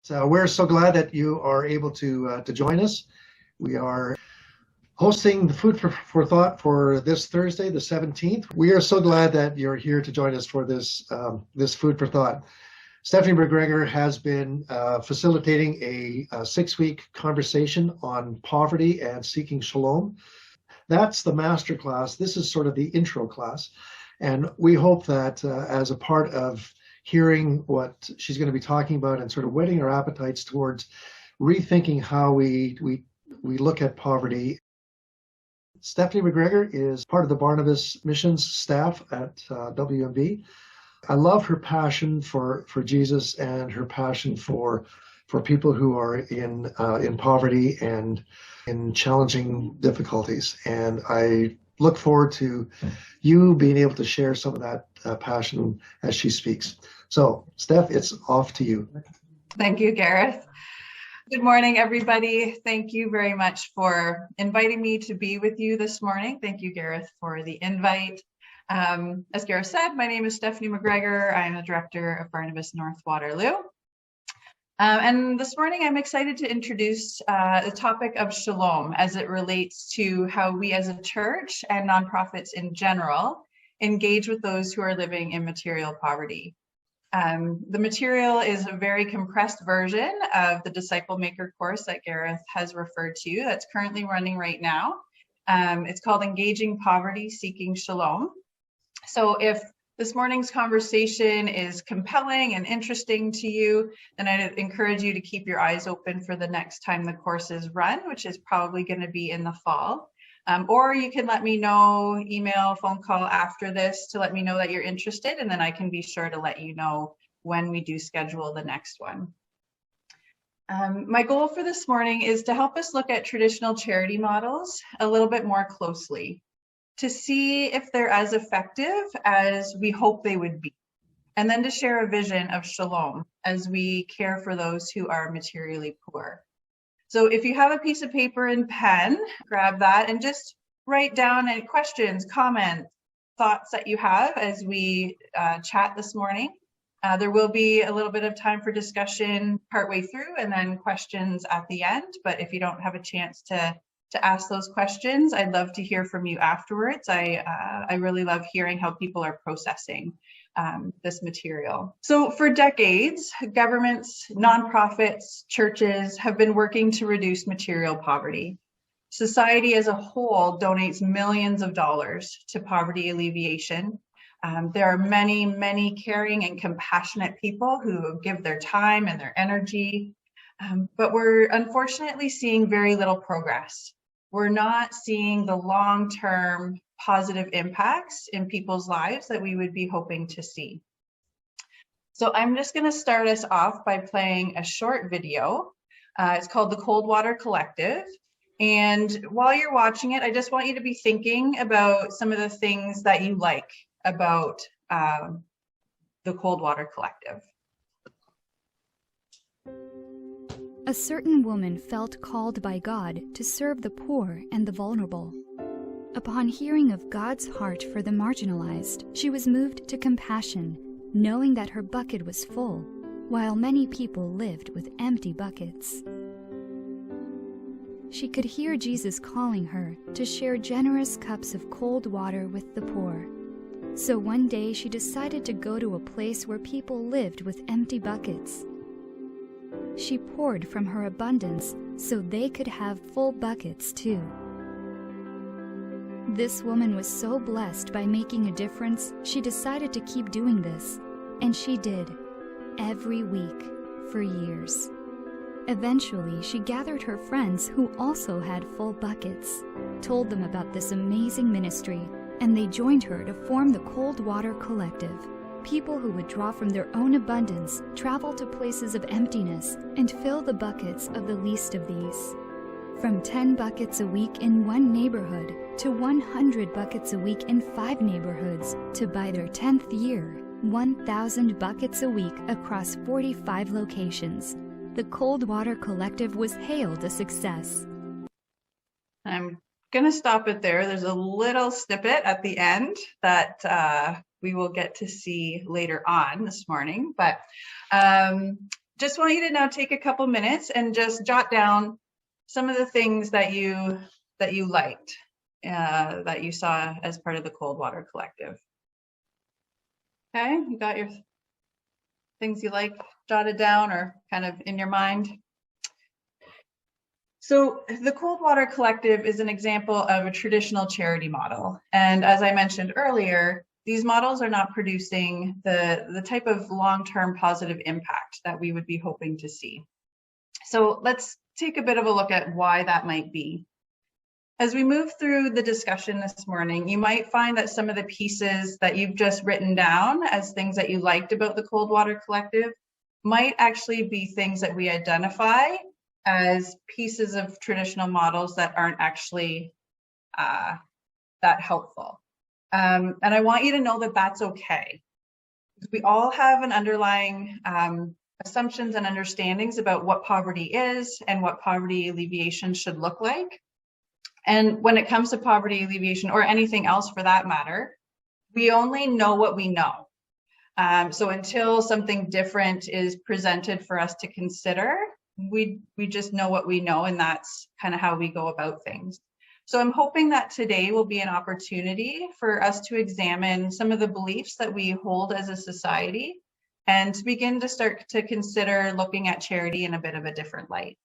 So we're so glad that you are able to join us. We are hosting the Food for Thought for this Thursday, the 17th. We are so glad that you're here to join us for this Food for Thought. Stefanie Mcgregor has been facilitating a 6-week conversation on poverty and seeking shalom. That's the master class. This is sort of the intro class. And we hope that as a part of hearing what she's going to be talking about and sort of whetting our appetites towards rethinking how we look at poverty. Stefanie Mcgregor is part of the Barnabas Missions staff at WMB. I love her passion for Jesus and her passion for people who are in poverty and in challenging difficulties. And I look forward to you being able to share some of that passion as she speaks. So, Steph, it's off to you. Thank you, Gareth. Good morning, everybody. Thank you very much for inviting me to be with you this morning. Thank you, Gareth, for the invite. As Gareth said, my name is Stefanie Mcgregor. I am the director of Barnabas North Waterloo. And this morning, I'm excited to introduce the topic of shalom as it relates to how we as a church and nonprofits in general engage with those who are living in material poverty. The material is a very compressed version of the Disciple Maker course that Gareth has referred to that's currently running right now. It's called Engaging Poverty, Seeking Shalom. So if this morning's conversation is compelling and interesting to you, then I'd encourage you to keep your eyes open for the next time the course is run, which is probably going to be in the fall. Or you can let me know, email, phone call after this to let me know that you're interested, and then I can be sure to let you know when we do schedule the next one. My goal for this morning is to help us look at traditional charity models a little bit more closely, to see if they're as effective as we hope they would be, and then to share a vision of shalom as we care for those who are materially poor. So if you have a piece of paper and pen, grab that and just write down any questions, comments, thoughts that you have as we chat this morning. There will be a little bit of time for discussion partway through and then questions at the end. But if you don't have a chance to ask those questions, I'd love to hear from you afterwards. I really love hearing how people are processing this material. So for decades, governments, nonprofits, churches have been working to reduce material poverty. Society as a whole donates millions of dollars to poverty alleviation. There are many, many caring and compassionate people who give their time and their energy, but we're unfortunately seeing very little progress. We're not seeing the long-term positive impacts in people's lives that we would be hoping to see. So I'm just going to start us off by playing a short video. It's called The Cold Water Collective. And while you're watching it, I just want you to be thinking about some of the things that you like about the Cold Water Collective. A certain woman felt called by God to serve the poor and the vulnerable. Upon hearing of God's heart for the marginalized, she was moved to compassion, knowing that her bucket was full, while many people lived with empty buckets. She could hear Jesus calling her to share generous cups of cold water with the poor. So one day she decided to go to a place where people lived with empty buckets. She poured from her abundance so they could have full buckets too. This woman was so blessed by making a difference, she decided to keep doing this, and she did, every week, for years. Eventually, she gathered her friends who also had full buckets, told them about this amazing ministry, and they joined her to form the Cold Water Collective. People who would draw from their own abundance, travel to places of emptiness, and fill the buckets of the least of these. From 10 buckets a week in one neighborhood to 100 buckets a week in 5 neighborhoods, to by their 10th year, 1,000 buckets a week across 45 locations. The Cold Water Collective was hailed a success. I'm going to stop it there. There's a little snippet at the end that we will get to see later on this morning. But just want you to now take a couple minutes and just jot down some of the things that you liked, that you saw as part of the Cold Water Collective. Okay, you got your things you like jotted down or kind of in your mind? So the Cold Water Collective is an example of a traditional charity model. And as I mentioned earlier, these models are not producing the type of long-term positive impact that we would be hoping to see. So let's take a bit of a look at why that might be. As we move through the discussion this morning, you might find that some of the pieces that you've just written down as things that you liked about the Cold Water Collective might actually be things that we identify as pieces of traditional models that aren't actually that helpful. And I want you to know that that's okay. We all have an underlying assumptions and understandings about what poverty is and what poverty alleviation should look like. And when it comes to poverty alleviation or anything else for that matter, we only know what we know. So until something different is presented for us to consider, we just know what we know, and that's kind of how we go about things. So I'm hoping that today will be an opportunity for us to examine some of the beliefs that we hold as a society and to begin to start to consider looking at charity in a bit of a different light.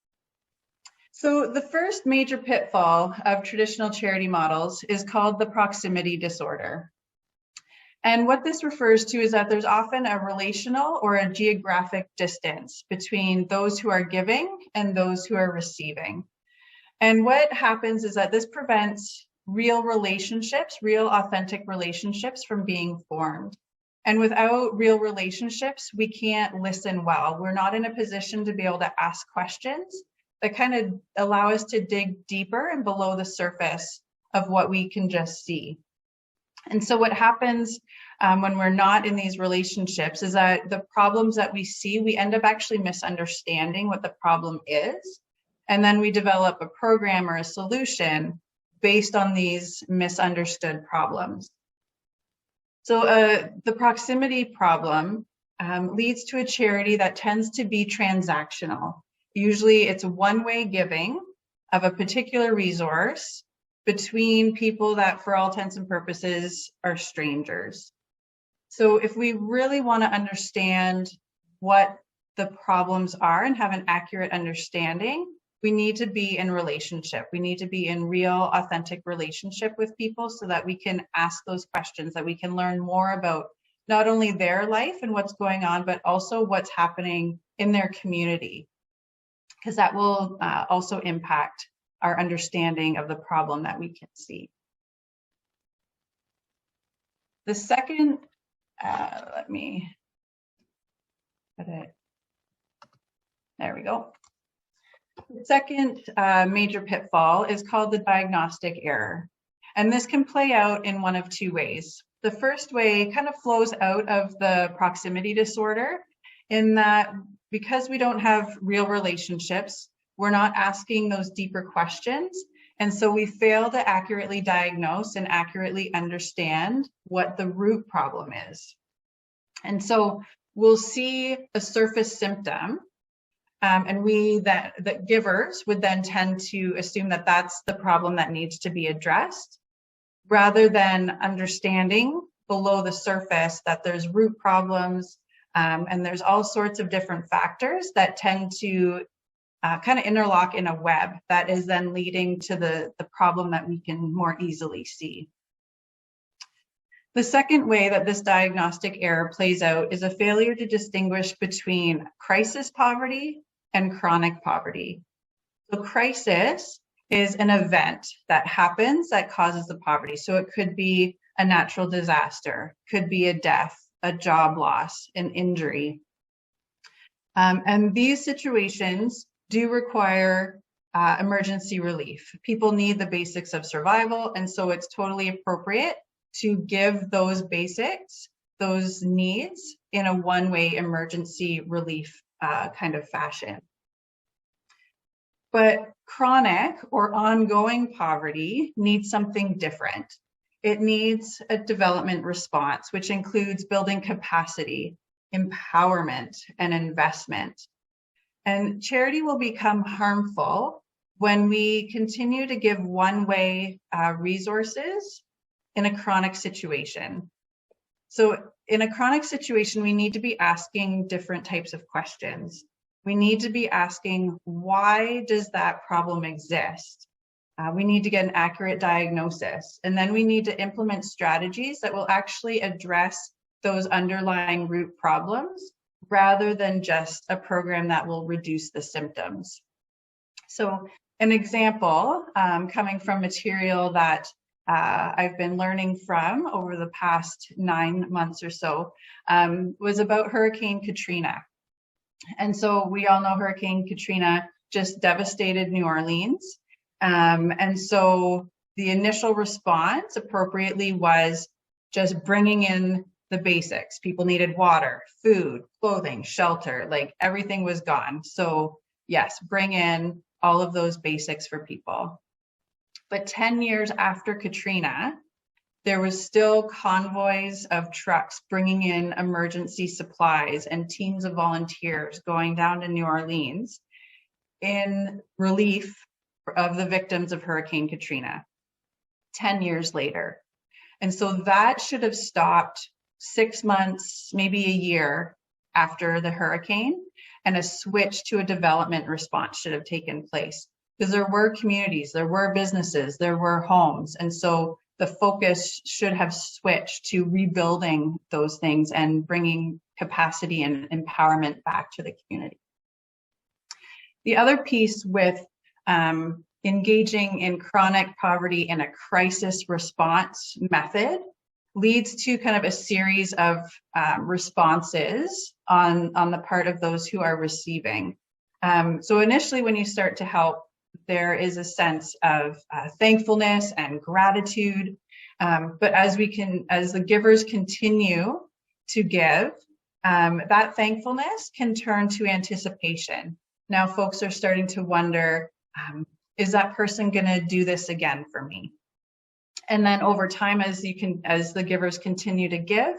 So the first major pitfall of traditional charity models is called the proximity disorder. And what this refers to is that there's often a relational or a geographic distance between those who are giving and those who are receiving. And what happens is that this prevents real relationships, real authentic relationships from being formed. And without real relationships, we can't listen well. We're not in a position to be able to ask questions that kind of allow us to dig deeper and below the surface of what we can just see. And so what happens when we're not in these relationships is that the problems that we see, we end up actually misunderstanding what the problem is. And then we develop a program or a solution based on these misunderstood problems. So the proximity problem leads to a charity that tends to be transactional. Usually it's one-way giving of a particular resource between people that for all intents and purposes are strangers. So if we really want to understand what the problems are and have an accurate understanding, we need to be in relationship. We need to be in real, authentic relationship with people so that we can ask those questions, that we can learn more about not only their life and what's going on, but also what's happening in their community, because that will also impact our understanding of the problem that we can see. The second, let me put it, there we go. The second major pitfall is called the diagnostic error. And this can play out in one of two ways. The first way kind of flows out of the proximity disorder in that because we don't have real relationships, we're not asking those deeper questions. And so we fail to accurately diagnose and accurately understand what the root problem is. And so we'll see a surface symptom, and we, that givers would then tend to assume that that's the problem that needs to be addressed, rather than understanding below the surface that there's root problems, and there's all sorts of different factors that tend to kind of interlock in a web that is then leading to the problem that we can more easily see. The second way that this diagnostic error plays out is a failure to distinguish between crisis poverty and chronic poverty. So crisis is an event that happens that causes the poverty. So it could be a natural disaster, could be a death, a job loss, an injury. And these situations do require emergency relief. People need the basics of survival, and so it's totally appropriate to give those basics, those needs, in a one-way emergency relief kind of fashion. But chronic or ongoing poverty needs something different. It needs a development response, which includes building capacity, empowerment, and investment. And charity will become harmful when we continue to give one-way resources in a chronic situation. So in a chronic situation, we need to be asking different types of questions. We need to be asking, why does that problem exist? We need to get an accurate diagnosis, and then we need to implement strategies that will actually address those underlying root problems rather than just a program that will reduce the symptoms. So an example coming from material that I've been learning from over the past 9 months or so was about Hurricane Katrina. And so we all know Hurricane Katrina just devastated New Orleans. And so the initial response appropriately was just bringing in the basics. People needed water, food, clothing, shelter, like everything was gone. So yes, bring in all of those basics for people. But 10 years after Katrina, there was still convoys of trucks bringing in emergency supplies and teams of volunteers going down to New Orleans in relief of the victims of Hurricane Katrina 10 years later. And so that should have stopped 6 months, maybe a year after the hurricane, and a switch to a development response should have taken place. Because there were communities, there were businesses, there were homes. And so the focus should have switched to rebuilding those things and bringing capacity and empowerment back to the community. The other piece with engaging in chronic poverty in a crisis response method leads to kind of a series of responses on the part of those who are receiving. So initially, when you start to help, there is a sense of thankfulness and gratitude. But as the givers continue to give, that thankfulness can turn to anticipation. Now folks are starting to wonder, is that person gonna do this again for me? And then over time, as the givers continue to give,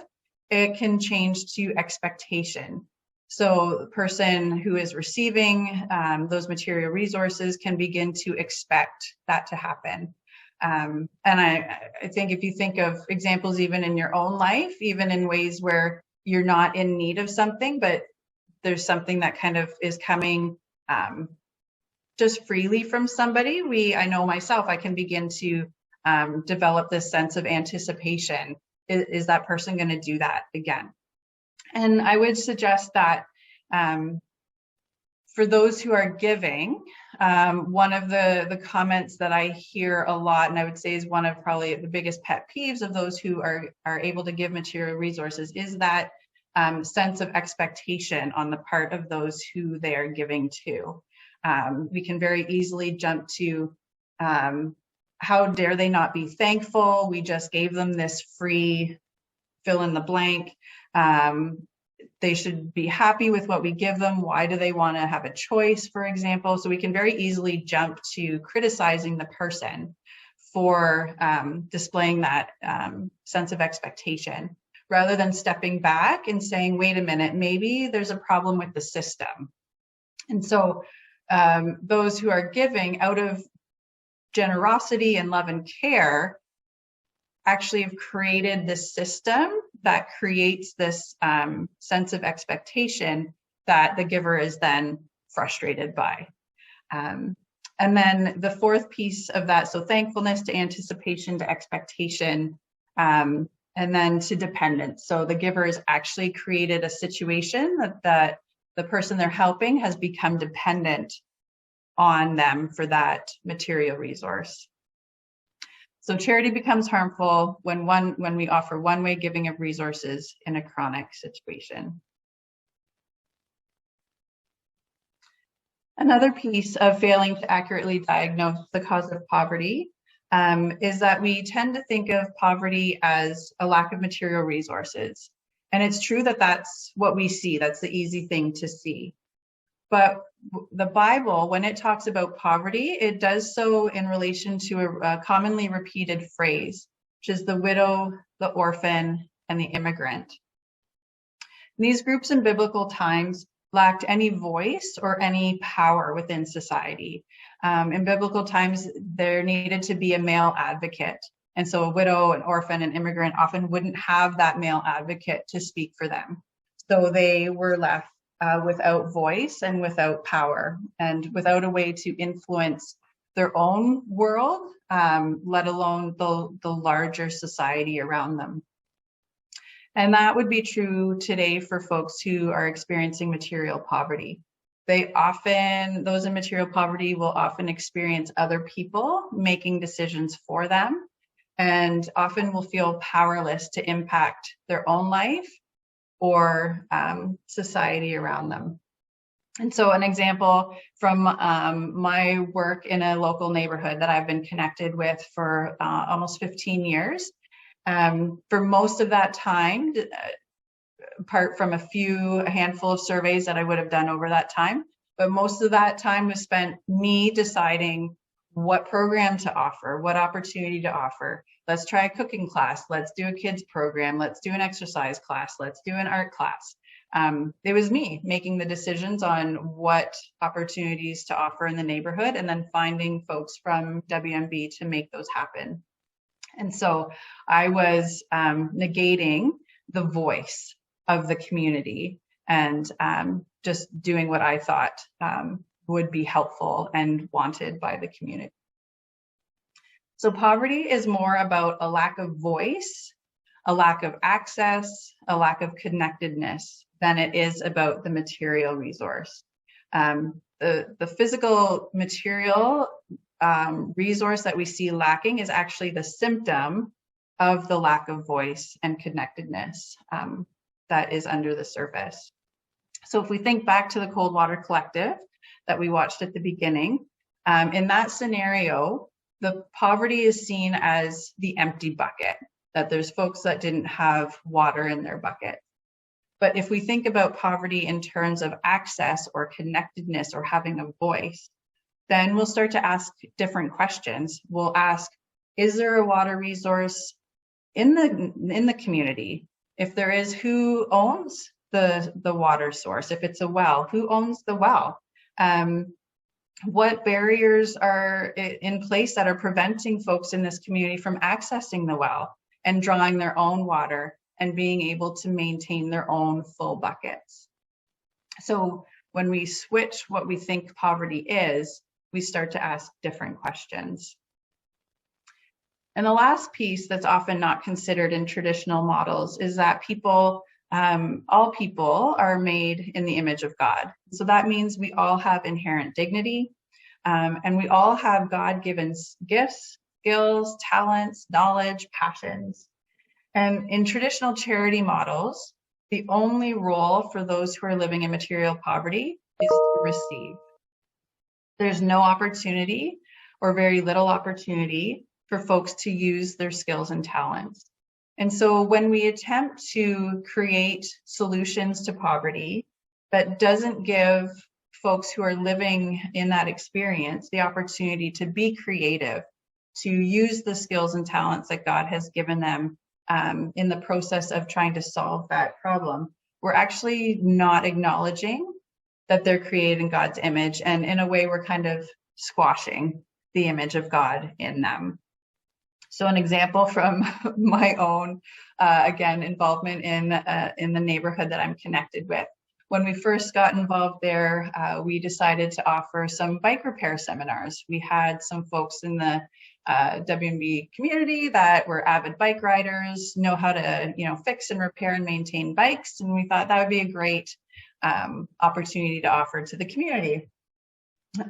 it can change to expectation. So the person who is receiving those material resources can begin to expect that to happen. And I think if you think of examples even in your own life, even in ways where you're not in need of something, but there's something that kind of is coming just freely from somebody, I know myself, I can begin to develop this sense of anticipation. Is that person going to do that again? And I would suggest that for those who are giving, one of the comments that I hear a lot, and I would say is one of probably the biggest pet peeves of those who are able to give material resources, is that sense of expectation on the part of those who they are giving to. We can very easily jump to how dare they not be thankful? We just gave them this free fill in the blank. They should be happy with what we give them. Why do they want to have a choice, for example? So we can very easily jump to criticizing the person for displaying that sense of expectation, rather than stepping back and saying, wait a minute, maybe there's a problem with the system. And so those who are giving out of generosity and love and care actually have created this system that creates this sense of expectation that the giver is then frustrated by. And then the fourth piece of that, so thankfulness to anticipation to expectation, and then to dependence. So the giver has actually created a situation that the person they're helping has become dependent on them for that material resource. So charity becomes harmful when we offer one-way giving of resources in a chronic situation. Another piece of failing to accurately diagnose the cause of poverty is that we tend to think of poverty as a lack of material resources. And it's true that that's what we see, that's the easy thing to see. But the Bible, when it talks about poverty, it does so in relation to a commonly repeated phrase, which is the widow, the orphan, and the immigrant. And these groups in biblical times lacked any voice or any power within society. In biblical times, there needed to be a male advocate. And so a widow, an orphan, an immigrant often wouldn't have that male advocate to speak for them. So they were left without voice and without power and without a way to influence their own world, let alone the larger society around them. And that would be true today for folks who are experiencing material poverty. Those in material poverty will often experience other people making decisions for them, and often will feel powerless to impact their own life or society around them. And so an example from my work in a local neighborhood that I've been connected with for almost 15 years. For most of that time, apart from a handful of surveys that I would have done over that time, but most of that time was spent me deciding what program to offer, what opportunity to offer. Let's try a cooking class. Let's do a kids program. Let's do an exercise class. Let's do an art class. It was me making the decisions on what opportunities to offer in the neighborhood, and then finding folks from WMB to make those happen. And so I was negating the voice of the community and just doing what I thought would be helpful and wanted by the community. So poverty is more about a lack of voice, a lack of access, a lack of connectedness than it is about the material resource. The physical material resource that we see lacking is actually the symptom of the lack of voice and connectedness that is under the surface. So if we think back to the Cold Water Collective that we watched at the beginning, in that scenario, the poverty is seen as the empty bucket, that there's folks that didn't have water in their bucket. But if we think about poverty in terms of access or connectedness or having a voice, then we'll start to ask different questions. We'll ask, is there a water resource in the community? If there is, who owns the water source? If it's a well, who owns the well? What barriers are in place that are preventing folks in this community from accessing the well and drawing their own water and being able to maintain their own full buckets? So when we switch what we think poverty is, we start to ask different questions. And the last piece that's often not considered in traditional models is that all people are made in the image of God. So that means we all have inherent dignity, and we all have God-given gifts, skills, talents, knowledge, passions. And in traditional charity models, the only role for those who are living in material poverty is to receive. There's no opportunity or very little opportunity for folks to use their skills and talents. And so when we attempt to create solutions to poverty that doesn't give folks who are living in that experience the opportunity to be creative, to use the skills and talents that God has given them in the process of trying to solve that problem, we're actually not acknowledging that they're created in God's image. And in a way, we're kind of squashing the image of God in them. So an example from my own, again, involvement in the neighborhood that I'm connected with. When we first got involved there, we decided to offer some bike repair seminars. We had some folks in the WMB community that were avid bike riders, know how to, fix and repair and maintain bikes. And we thought that would be a great opportunity to offer to the community.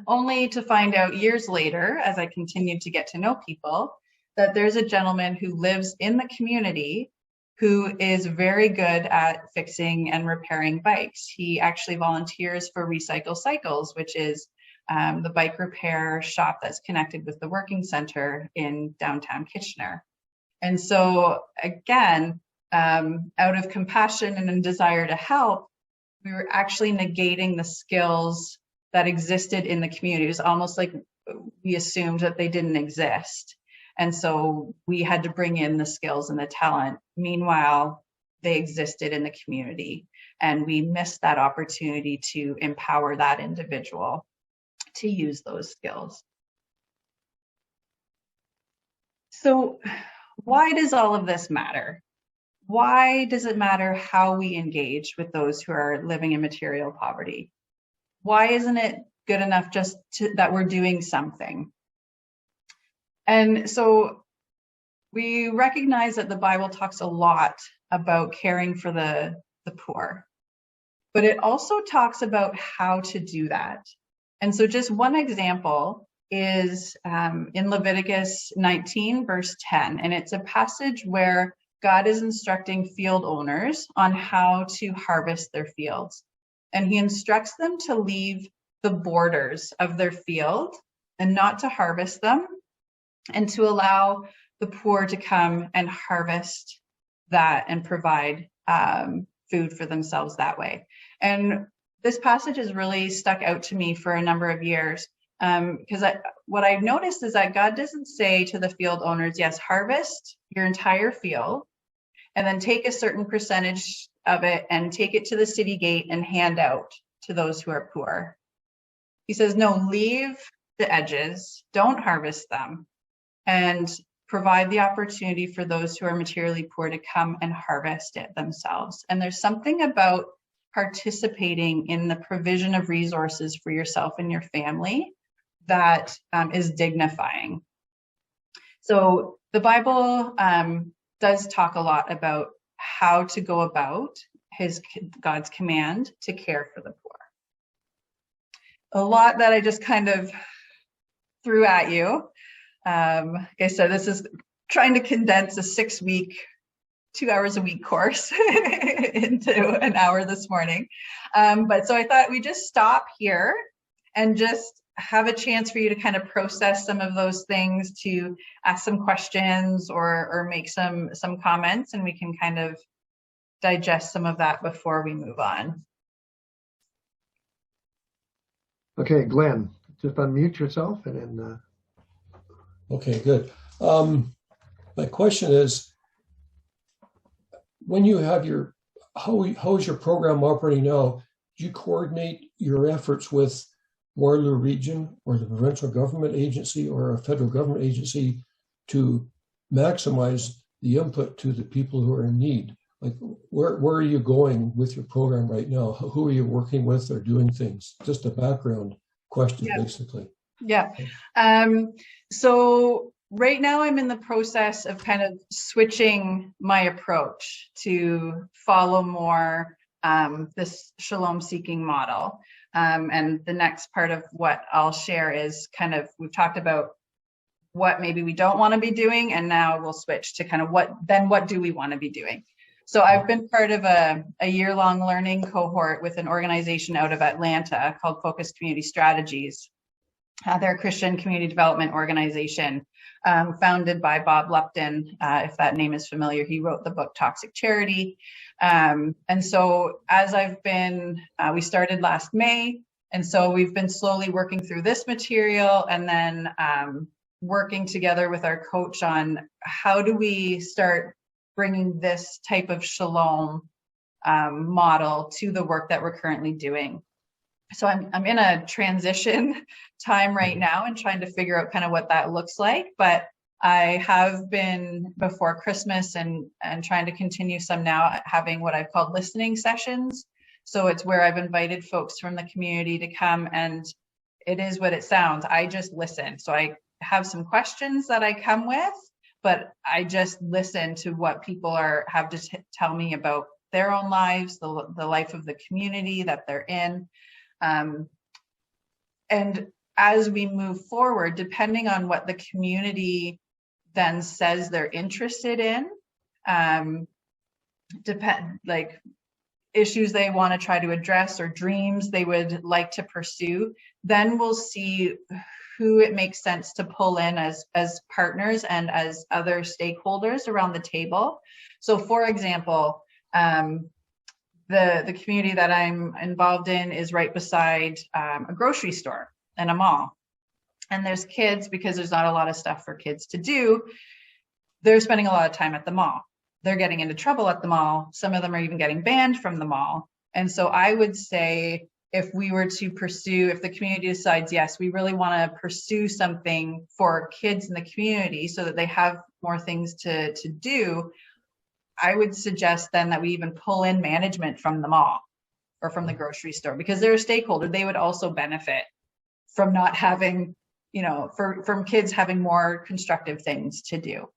Only to find out years later, as I continued to get to know people, that there's a gentleman who lives in the community who is very good at fixing and repairing bikes. He actually volunteers for Recycle Cycles, which is the bike repair shop that's connected with the working center in downtown Kitchener. And so again, out of compassion and a desire to help, we were actually negating the skills that existed in the community. It was almost like we assumed that they didn't exist. And so we had to bring in the skills and the talent. Meanwhile, they existed in the community. and we miss that opportunity to empower that individual to use those skills. So why does all of this matter? Why does it matter how we engage with those who are living in material poverty? Why isn't it good enough just that we're doing something? And so we recognize that the Bible talks a lot about caring for the poor, but it also talks about how to do that. And so just one example is in Leviticus 19, verse 10, and it's a passage where God is instructing field owners on how to harvest their fields. And he instructs them to leave the borders of their field and not to harvest them, and to allow the poor to come and harvest that and provide food for themselves that way. And this passage has really stuck out to me for a number of years, because what I've noticed is that God doesn't say to the field owners, yes, harvest your entire field and then take a certain percentage of it and take it to the city gate and hand out to those who are poor. He says, no, leave the edges, don't harvest them, and provide the opportunity for those who are materially poor to come and harvest it themselves. And there's something about participating in the provision of resources for yourself and your family that is dignifying. So the Bible does talk a lot about how to go about God's command to care for the poor. A lot that I just kind of threw at you. Like I said, this is trying to condense a 6-week, 2 hours a week course into an hour this morning. But so I thought we'd just stop here and just have a chance for you to kind of process some of those things, to ask some questions or make some comments, and we can kind of digest some of that before we move on. Okay, Glenn, just unmute yourself and then. Okay, good. My question is, when you have how is your program operating now? Do you coordinate your efforts with Waterloo Region or the provincial government agency or a federal government agency to maximize the input to the people who are in need? Like, where are you going with your program right now? Who are you working with or doing things? Just a background question, basically. Yeah. So right now I'm in the process of kind of switching my approach to follow more this Shalom seeking model. And the next part of what I'll share is kind of, we've talked about what maybe we don't want to be doing, and now we'll switch to kind of what do we want to be doing. So I've been part of a year-long learning cohort with an organization out of Atlanta called Focused Community Strategies. They're a Christian community development organization founded by Bob Lupton. If that name is familiar, he wrote the book Toxic Charity. And so as I've been, we started last May, and so we've been slowly working through this material and then working together with our coach on how do we start bringing this type of Shalom model to the work that we're currently doing. So I'm in a transition time right now and trying to figure out kind of what that looks like. But I have been before Christmas and trying to continue some now, having what I've called listening sessions. So it's where I've invited folks from the community to come, and it is what it sounds. I just listen. So I have some questions that I come with, but I just listen to what people have to tell me about their own lives, the life of the community that they're in. And as we move forward, depending on what the community then says they're interested in, like issues they want to try to address or dreams they would like to pursue, then we'll see who it makes sense to pull in as partners and as other stakeholders around the table. So for example, the community that I'm involved in is right beside a grocery store and a mall. And there's kids, because there's not a lot of stuff for kids to do, they're spending a lot of time at the mall. They're getting into trouble at the mall. Some of them are even getting banned from the mall And so I would say if we were to pursue, if the community decides, yes, we really want to pursue something for kids in the community so that they have more things to do, I would suggest then that we even pull in management from the mall or from the grocery store, because they're a stakeholder. They would also benefit from not having, from kids having more constructive things to do.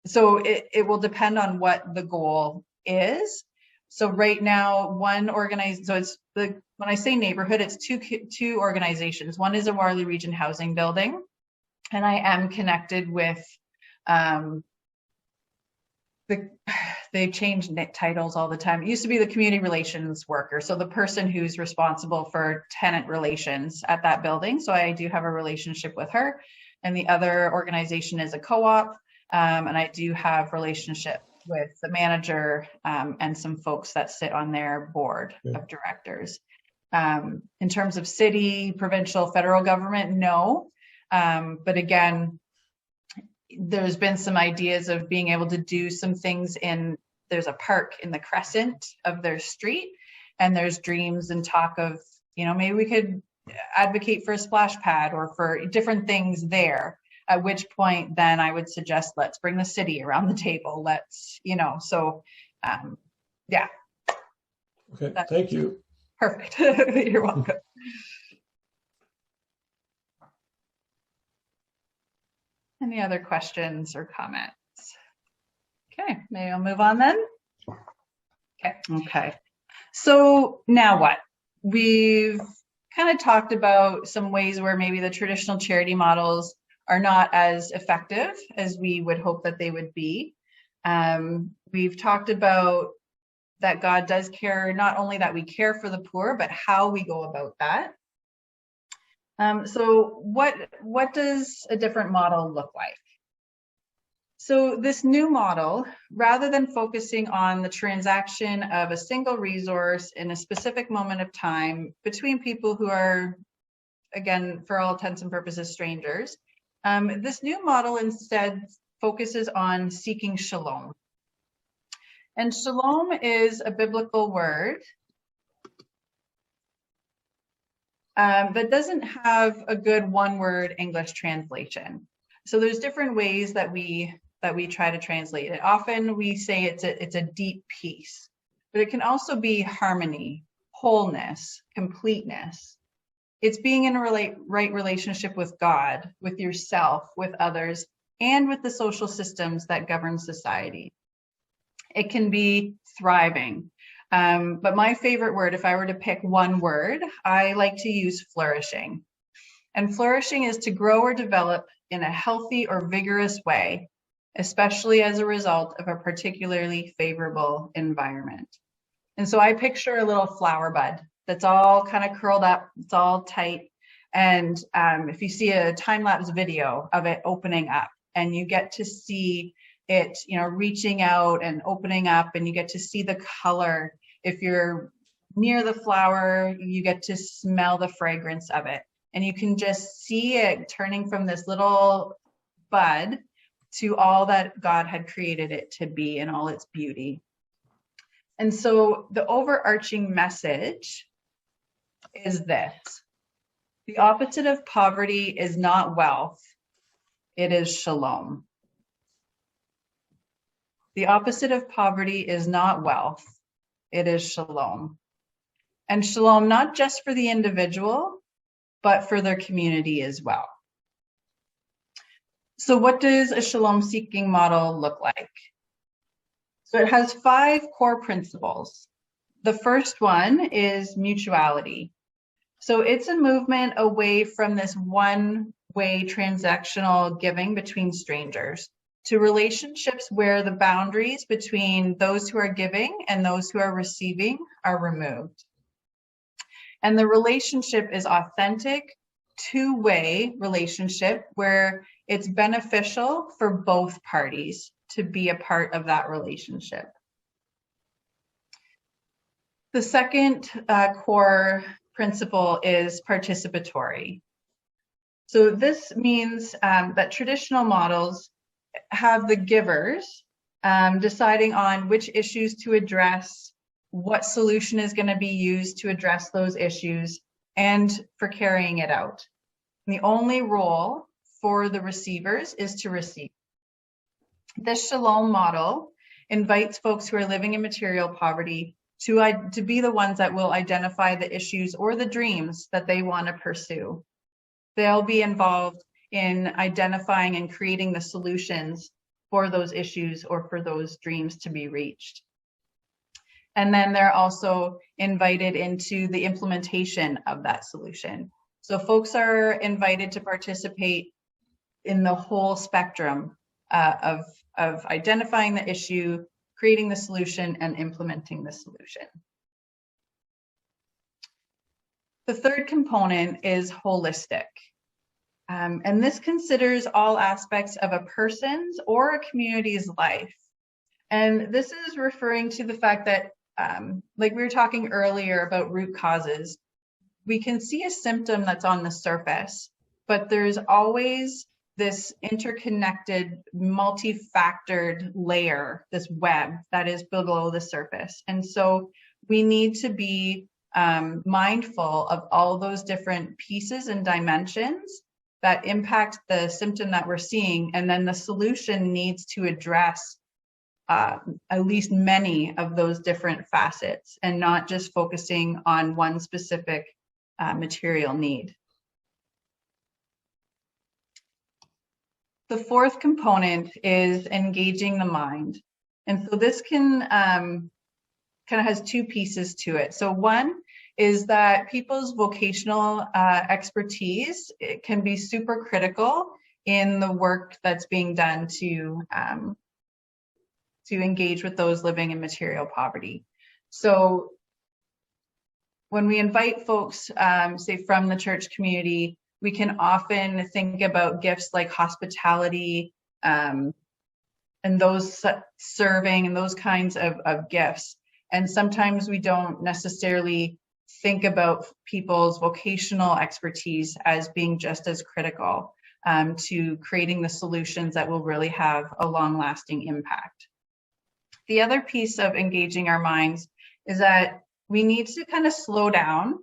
So it will depend on what the goal is. So right now, when I say neighborhood, it's two organizations. One is a Waterloo Region housing building, and I am connected with, they change titles all the time. It used to be the community relations worker, so the person who's responsible for tenant relations at that building. So I do have a relationship with her, and the other organization is a co-op, and I do have relationship with the manager and some folks that sit on their board of directors. In terms of city, provincial, federal government, no. But again, there's been some ideas of being able to do some things there's a park in the crescent of their street, and there's dreams and talk of, maybe we could advocate for a splash pad or for different things there. At which point, then I would suggest, let's bring the city around the table. Let's, yeah. Okay, thank you. Perfect. You're welcome. Any other questions or comments? Okay, maybe I'll move on then. Okay. So now what? We've kind of talked about some ways where maybe the traditional charity models are not as effective as we would hope that they would be. We've talked about that God does care, not only that we care for the poor, but how we go about that. So what does a different model look like? So this new model, rather than focusing on the transaction of a single resource in a specific moment of time between people who are, again, for all intents and purposes, strangers, this new model instead focuses on seeking shalom. And shalom is a biblical word that doesn't have a good one-word English translation. So there's different ways that we try to translate it. Often we say it's a deep peace, but it can also be harmony, wholeness, completeness. It's being in a right relationship with God, with yourself, with others, and with the social systems that govern society. It can be thriving. But my favorite word, if I were to pick one word, I like to use flourishing. And flourishing is to grow or develop in a healthy or vigorous way, especially as a result of a particularly favorable environment. And so I picture a little flower bud that's all kind of curled up, it's all tight. And if you see a time-lapse video of it opening up, and you get to see it, reaching out and opening up, and you get to see the color. If you're near the flower, you get to smell the fragrance of it. And you can just see it turning from this little bud to all that God had created it to be in all its beauty. And so the overarching message is this: the opposite of poverty is not wealth, it is shalom. The opposite of poverty is not wealth, it is shalom. And shalom not just for the individual, but for their community as well. So what does a shalom seeking model look like? So it has 5 core principles. The first one is mutuality. So it's a movement away from this one-way transactional giving between strangers to relationships where the boundaries between those who are giving and those who are receiving are removed. And the relationship is authentic, two-way relationship where it's beneficial for both parties to be a part of that relationship. The second core principle is participatory. So this means that traditional models have the givers deciding on which issues to address, what solution is going to be used to address those issues, and for carrying it out. And the only role for the receivers is to receive. This Shalom model invites folks who are living in material poverty to be the ones that will identify the issues or the dreams that they want to pursue. They'll be involved in identifying and creating the solutions for those issues or for those dreams to be reached. And then they're also invited into the implementation of that solution. So folks are invited to participate in the whole spectrum of identifying the issue, creating the solution, and implementing the solution. The third component is holistic. And this considers all aspects of a person's or a community's life. And this is referring to the fact that, like we were talking earlier about root causes, we can see a symptom that's on the surface, but there's always this interconnected, multi-factored layer, this web that is below the surface. And so we need to be mindful of all those different pieces and dimensions that impact the symptom that we're seeing. And then the solution needs to address at least many of those different facets and not just focusing on one specific material need. The fourth component is engaging the mind. And so this can kind of has two pieces to it. So one is that people's vocational expertise, it can be super critical in the work that's being done to engage with those living in material poverty. So when we invite folks, say from the church community, we can often think about gifts like hospitality and those serving and those kinds of gifts. And sometimes we don't necessarily think about people's vocational expertise as being just as critical to creating the solutions that will really have a long-lasting impact. The other piece of engaging our minds is that we need to kind of slow down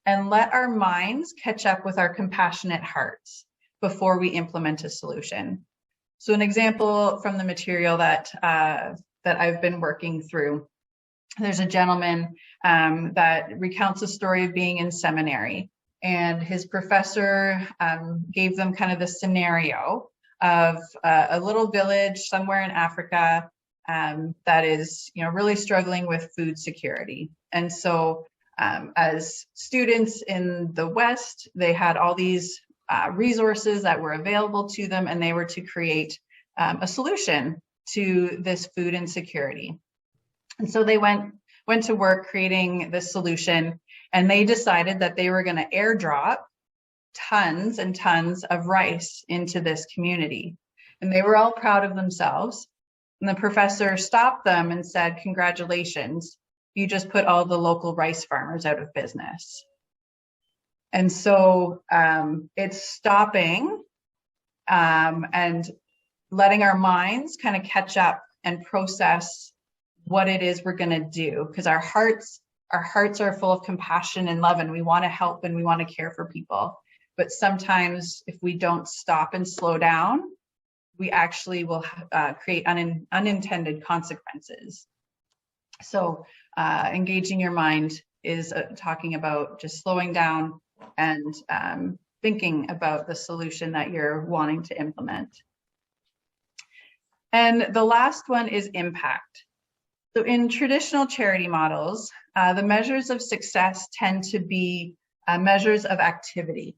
and let our minds catch up with our compassionate hearts before we implement a solution. So an example from the material that I've been working through, there's a gentleman that recounts a story of being in seminary, and his professor gave them kind of the scenario of a little village somewhere in Africa that is, really struggling with food security. And so as students in the West, they had all these resources that were available to them, and they were to create a solution to this food insecurity. And so they went to work creating this solution, and they decided that they were going to airdrop tons and tons of rice into this community. And they were all proud of themselves. And the professor stopped them and said, "Congratulations, you just put all the local rice farmers out of business." And so it's stopping and letting our minds kind of catch up and process what it is we're going to do, because our hearts are full of compassion and love, and we want to help and we want to care for people. But sometimes if we don't stop and slow down, we actually will create unintended consequences. So engaging your mind is talking about just slowing down and thinking about the solution that you're wanting to implement. And the last one is impact. So in traditional charity models, the measures of success tend to be measures of activity.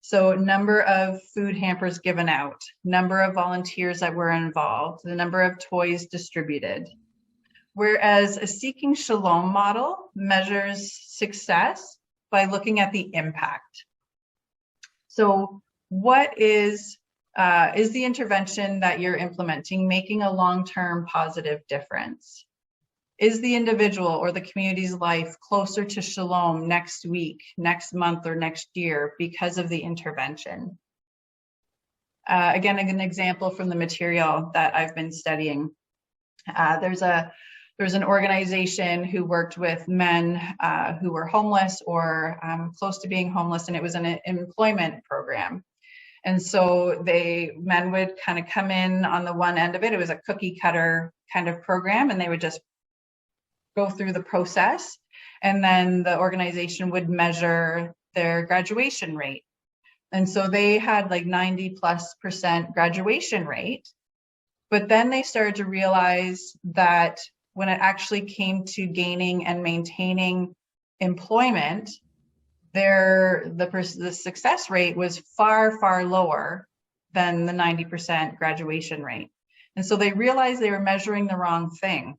So number of food hampers given out, number of volunteers that were involved, the number of toys distributed. Whereas a Seeking Shalom model measures success by looking at the impact. So what is the intervention that you're implementing making a long-term positive difference? Is the individual or the community's life closer to Shalom next week, next month, or next year because of the intervention? Again, an example from the material that I've been studying. There's a there was an organization who worked with men who were homeless or close to being homeless, and it was an employment program. And so men would kind of come in on the one end of it. It was a cookie cutter kind of program, and they would just go through the process. And then the organization would measure their graduation rate. And so they had like 90+% graduation rate. But then they started to realize that when it actually came to gaining and maintaining employment, the success rate was far, far lower than the 90% graduation rate. And so they realized they were measuring the wrong thing.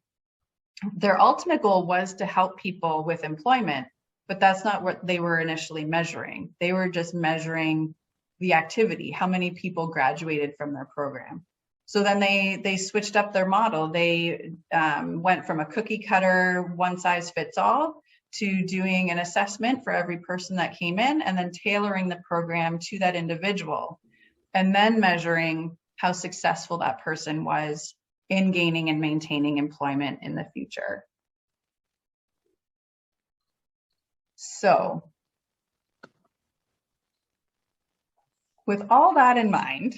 Their ultimate goal was to help people with employment, but that's not what they were initially measuring. They were just measuring the activity, how many people graduated from their program. So then they switched up their model. They went from a cookie cutter, one size fits all, to doing an assessment for every person that came in, and then tailoring the program to that individual, and then measuring how successful that person was in gaining and maintaining employment in the future. So, with all that in mind,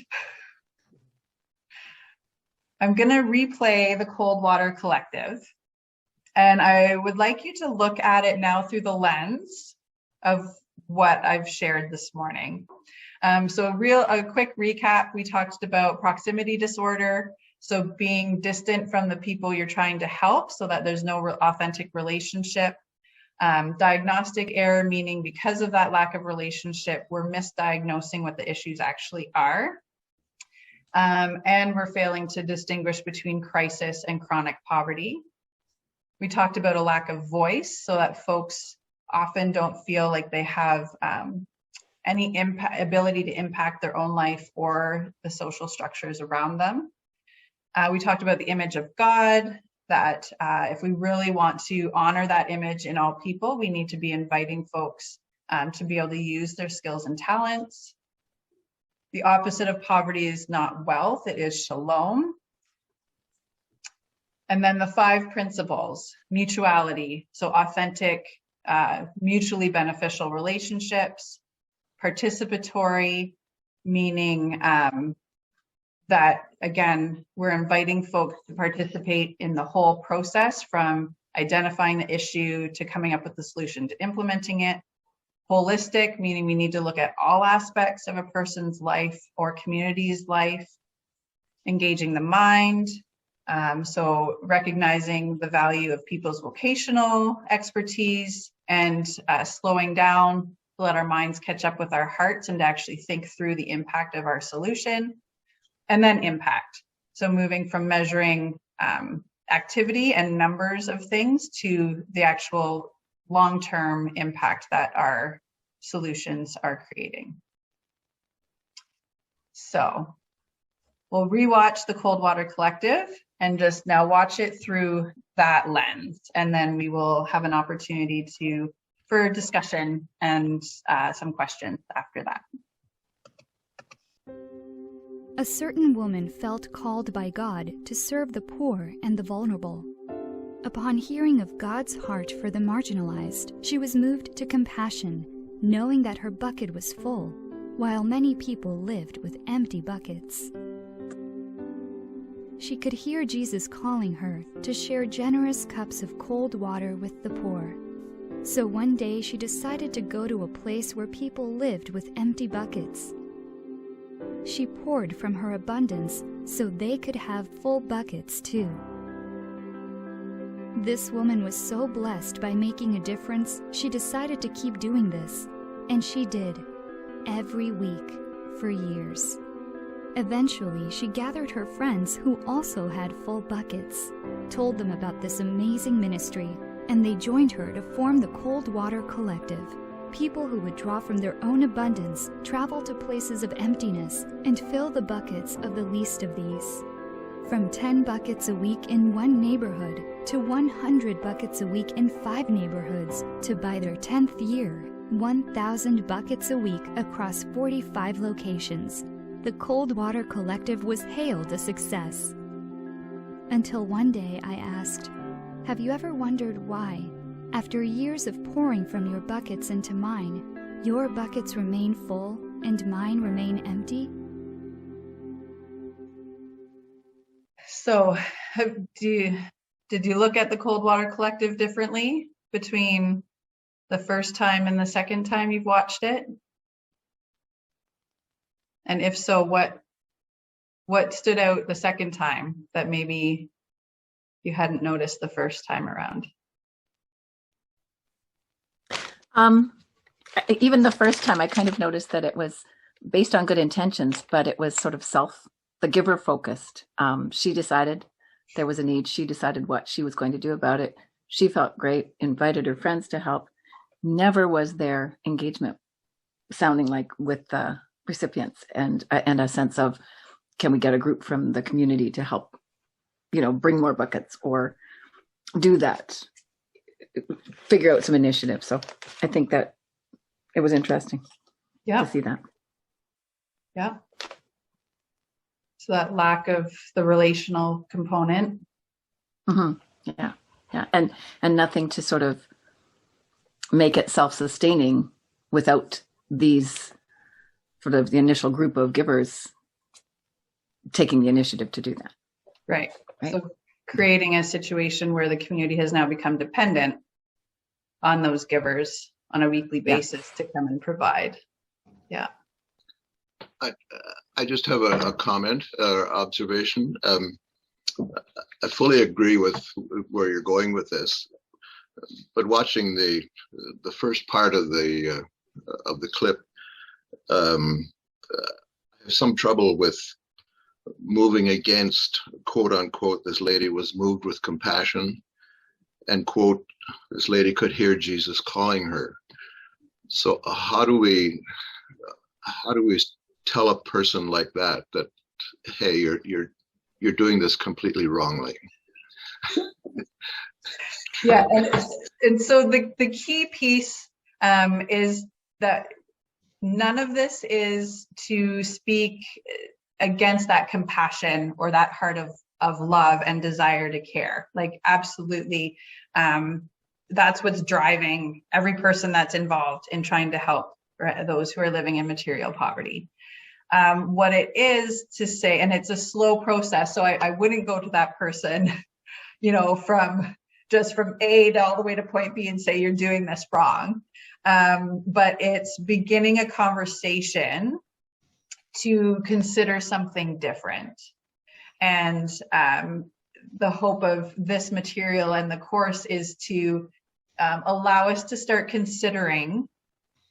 I'm going to replay the Cold Water Collective. And I would like you to look at it now through the lens of what I've shared this morning. So a quick recap, we talked about proximity disorder. So being distant from the people you're trying to help so that there's no authentic relationship. Diagnostic error, meaning because of that lack of relationship, we're misdiagnosing what the issues actually are. And we're failing to distinguish between crisis and chronic poverty. We talked about a lack of voice, so that folks often don't feel like they have any ability to impact their own life or the social structures around them. We talked about the image of God, that if we really want to honor that image in all people, we need to be inviting folks to be able to use their skills and talents. The opposite of poverty is not wealth, it is shalom. And then the 5 principles: mutuality, so authentic, mutually beneficial relationships; participatory, meaning that, again, we're inviting folks to participate in the whole process, from identifying the issue to coming up with the solution to implementing it. Holistic, meaning we need to look at all aspects of a person's life or community's life. Engaging the mind, so recognizing the value of people's vocational expertise and slowing down to let our minds catch up with our hearts and to actually think through the impact of our solution. And then impact, so moving from measuring activity and numbers of things to the actual long-term impact that our solutions are creating. So we'll rewatch the Cold Water Collective and just now watch it through that lens. And then we will have an opportunity for discussion and some questions after that. A certain woman felt called by God to serve the poor and the vulnerable. Upon hearing of God's heart for the marginalized, she was moved to compassion, knowing that her bucket was full, while many people lived with empty buckets. She could hear Jesus calling her to share generous cups of cold water with the poor. So one day she decided to go to a place where people lived with empty buckets. She poured from her abundance so they could have full buckets too. This woman was so blessed by making a difference, she decided to keep doing this, and she did, every week, for years. Eventually, she gathered her friends who also had full buckets, told them about this amazing ministry, and they joined her to form the Cold Water Collective. People who would draw from their own abundance, travel to places of emptiness, and fill the buckets of the least of these. From 10 buckets a week in one neighborhood to 100 buckets a week in 5 neighborhoods, to by their 10th year, 1,000 buckets a week across 45 locations. The Cold Water Collective was hailed a success. Until one day I asked, Have you ever wondered why, after years of pouring from your buckets into mine, your buckets remain full and mine remain empty? So, did you look at the Cold Water Collective differently between the first time and the second time you've watched it? And if so, what stood out the second time that maybe you hadn't noticed the first time around? Even the first time, I kind of noticed that it was based on good intentions, but it was sort of the giver focused. She decided there was a need. She decided what she was going to do about it. She felt great, invited her friends to help. Never was there engagement sounding like with the recipients and a sense of, can we get a group from the community to help, bring more buckets or do that, figure out some initiatives. So I think that it was interesting to see that. Yeah. So that lack of the relational component. Mm-hmm. Yeah. And nothing to sort of make it self-sustaining without these sort of the initial group of givers taking the initiative to do that. Right. So creating a situation where the community has now become dependent on those givers on a weekly basis to come and provide. Yeah. I just have a comment or observation. I fully agree with where you're going with this, but watching the first part of the clip, I have some trouble with moving against, quote unquote, this lady was moved with compassion, and quote, this lady could hear Jesus calling her. So how do we tell a person like that, hey, you're doing this completely wrongly? Yeah, and so the key piece is that none of this is to speak against that compassion or that heart of love and desire to care. Like, absolutely, that's what's driving every person that's involved in trying to help those who are living in material poverty. What it is to say, and it's a slow process, so I wouldn't go to that person, from A to all the way to point B and say you're doing this wrong. But it's beginning a conversation to consider something different. And the hope of this material and the course is to allow us to start considering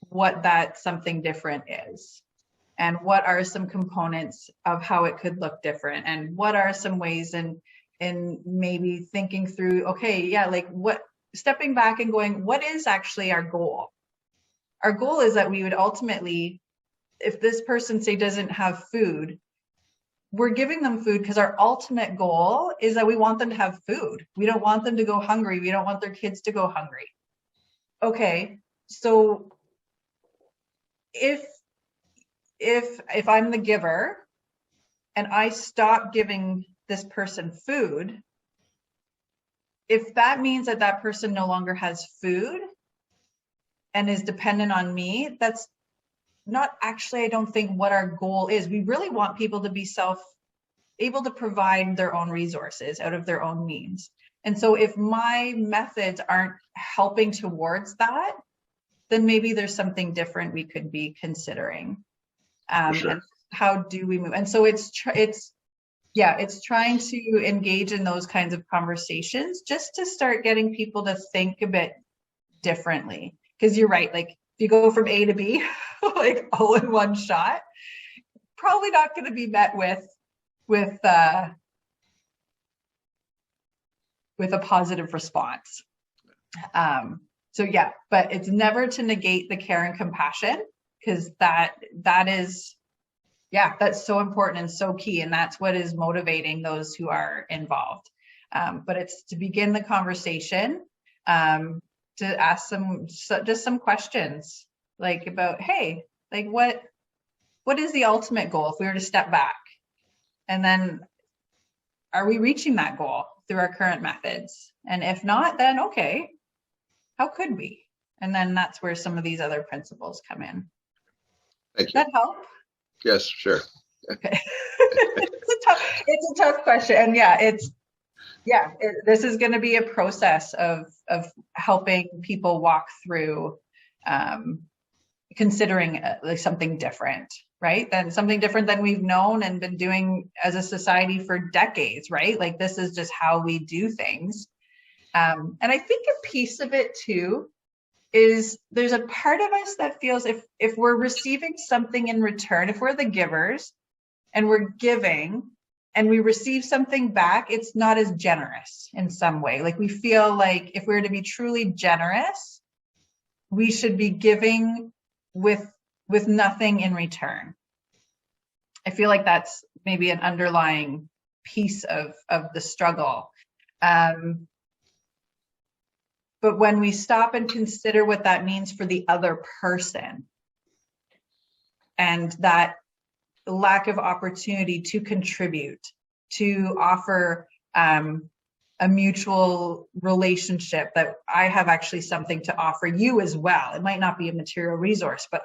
what that something different is, and what are some components of how it could look different, and what are some ways in maybe thinking through, stepping back and going, what is actually our goal? Our goal is that we would ultimately, if this person, say, doesn't have food, we're giving them food because our ultimate goal is that we want them to have food. We don't want them to go hungry. We don't want their kids to go hungry. Okay, so if I'm the giver and I stop giving this person food, if that means that person no longer has food and is dependent on me, that's not actually, I don't think, what our goal is. We really want people to be able to provide their own resources out of their own means. And so if my methods aren't helping towards that, then maybe there's something different we could be considering. Sure. And how do we move? And so it's trying to engage in those kinds of conversations just to start getting people to think a bit differently. Because you're right, like if you go from A to B, like all in one shot, probably not going to be met with a positive response. But it's never to negate the care and compassion, because that is, that's so important and so key, and that's what is motivating those who are involved. But it's to begin the conversation, to ask some questions, like about, hey, like what is the ultimate goal if we were to step back? And then are we reaching that goal? If through our current methods? And if not, then okay, how could we? And then that's where some of these other principles come in. Thank you. Does that help? Yes, sure. Okay. It's a tough question. And this is going to be a process of helping people walk through considering like something different, right? Something different than we've known and been doing as a society for decades, right? Like this is just how we do things. And I think a piece of it too is there's a part of us that feels if we're receiving something in return, if we're the givers and we're giving and we receive something back, it's not as generous in some way. Like we feel like if we're to be truly generous, we should be giving with nothing in return. I feel like that's maybe an underlying piece of the struggle. But when we stop and consider what that means for the other person and that lack of opportunity to contribute, to offer a mutual relationship, that I have actually something to offer you as well. It might not be a material resource, but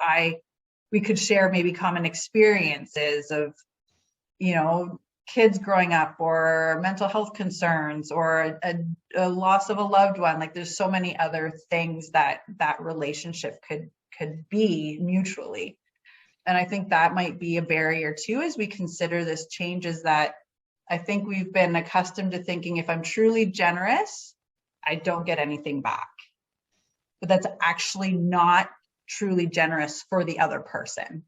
we could share maybe common experiences of, kids growing up or mental health concerns or a loss of a loved one. Like there's so many other things that relationship could be mutually. And I think that might be a barrier too, as we consider this change, is that I think we've been accustomed to thinking if I'm truly generous, I don't get anything back. But that's actually not truly generous for the other person.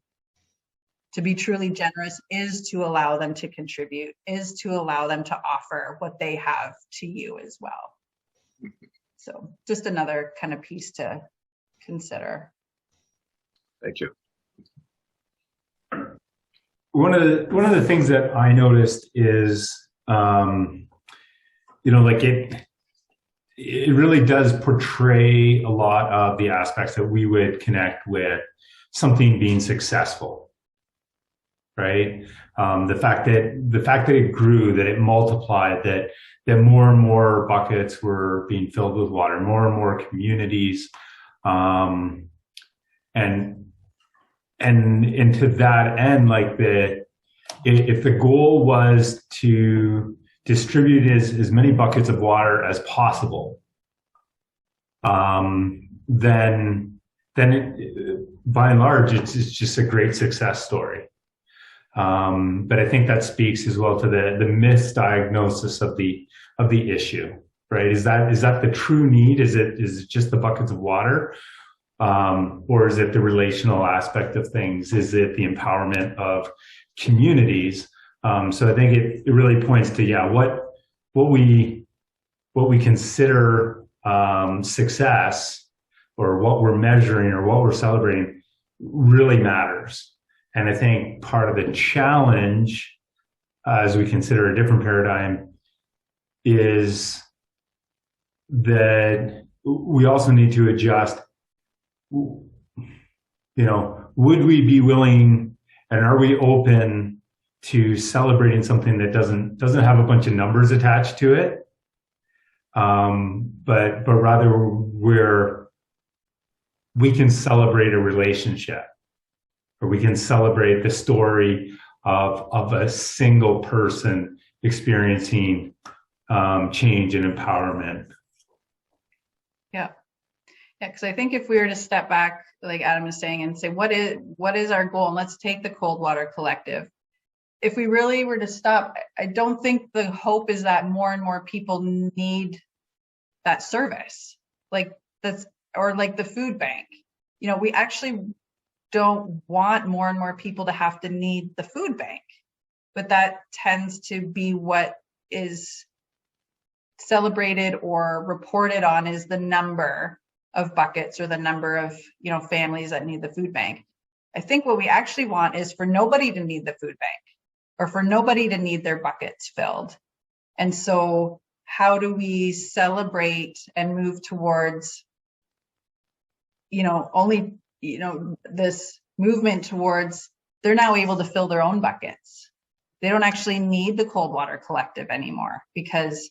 To be truly generous is to allow them to contribute, is to allow them to offer what they have to you as well. So just another kind of piece to consider. Thank you. One of the things that I noticed is, like it really does portray a lot of the aspects that we would connect with something being successful. Right. The fact that it grew, that it multiplied, that more and more buckets were being filled with water, more and more communities, and to that end, like if the goal was to distribute as many buckets of water as possible, then it, by and large, it's just a great success story. But I think that speaks as well to the misdiagnosis of the issue, right? Is that the true need? Is it just the buckets of water? Or is it the relational aspect of things? Is it the empowerment of communities? So I think it really points to, what we consider success, or what we're measuring or what we're celebrating, really matters. And I think part of the challenge, as we consider a different paradigm, is that we also need to adjust. Would we be willing, and are we open to celebrating something that doesn't have a bunch of numbers attached to it, but rather where we can celebrate a relationship, or we can celebrate the story of a single person experiencing change and empowerment. Yeah, because I think if we were to step back, like Adam is saying, and say, what is our goal? And let's take the Cold Water Collective. If we really were to stop, I don't think the hope is that more and more people need that service, like the food bank. We actually don't want more and more people to have to need the food bank, but that tends to be what is celebrated or reported on, is the number of buckets or the number of families that need the food bank. I think what we actually want is for nobody to need the food bank, or for nobody to need their buckets filled. And so how do we celebrate and move towards this movement towards they're now able to fill their own buckets. They don't actually need the Cold Water Collective anymore, because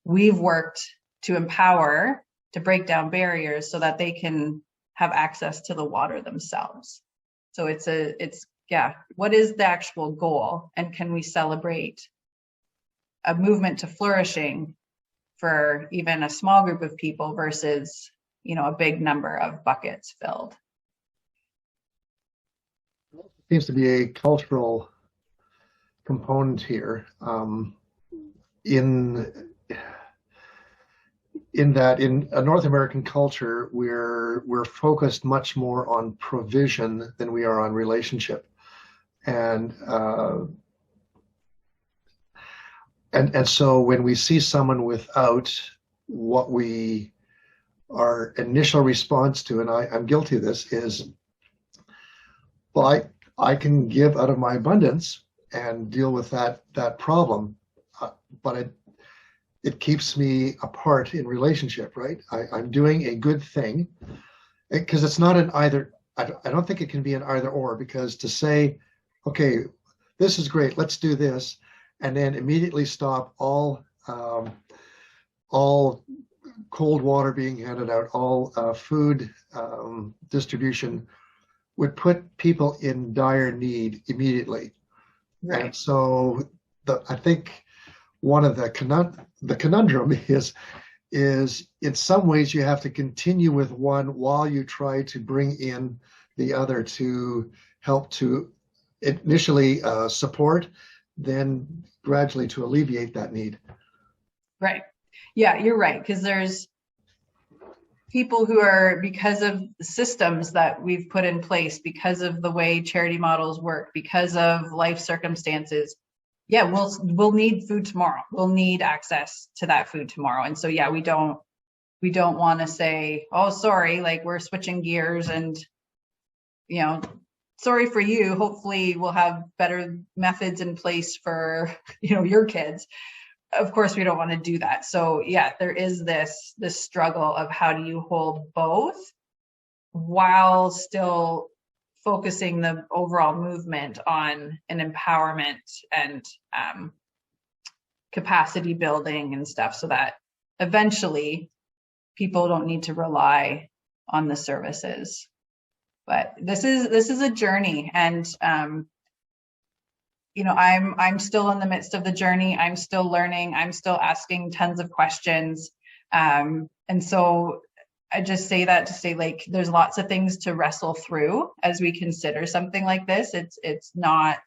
we've worked to empower, to break down barriers so that they can have access to the water themselves. So what is the actual goal? And can we celebrate a movement to flourishing for even a small group of people versus, a big number of buckets filled? Seems to be a cultural component here. In that in a North American culture, we're focused much more on provision than we are on relationship, and so when we see someone without, what our initial response to, and I'm guilty of this, is, well, I can give out of my abundance and deal with that problem, but it keeps me apart in relationship, right? I'm doing a good thing, because it's not an either. I don't think it can be an either or, because to say, okay, this is great, let's do this, and then immediately stop all cold water being handed out, all food distribution, would put people in dire need immediately. Right. And so I think one of the conundrum is in some ways you have to continue with one while you try to bring in the other to help to initially support, then gradually to alleviate that need. Right. Yeah, you're right. Because there's people who are, because of the systems that we've put in place, because of the way charity models work, because of life circumstances, we'll need food tomorrow. We'll need access to that food tomorrow. And so, we don't want to say, oh, sorry, like we're switching gears and, sorry for you. Hopefully we'll have better methods in place for, your kids. Of course, we don't want to do that. So there is this struggle of how do you hold both while still focusing the overall movement on an empowerment and capacity building and stuff, so that eventually people don't need to rely on the services. But this is a journey, and I'm still in the midst of the journey. I'm still learning. I'm still asking tons of questions. And so I just say that to say, like, there's lots of things to wrestle through as we consider something like this. It's not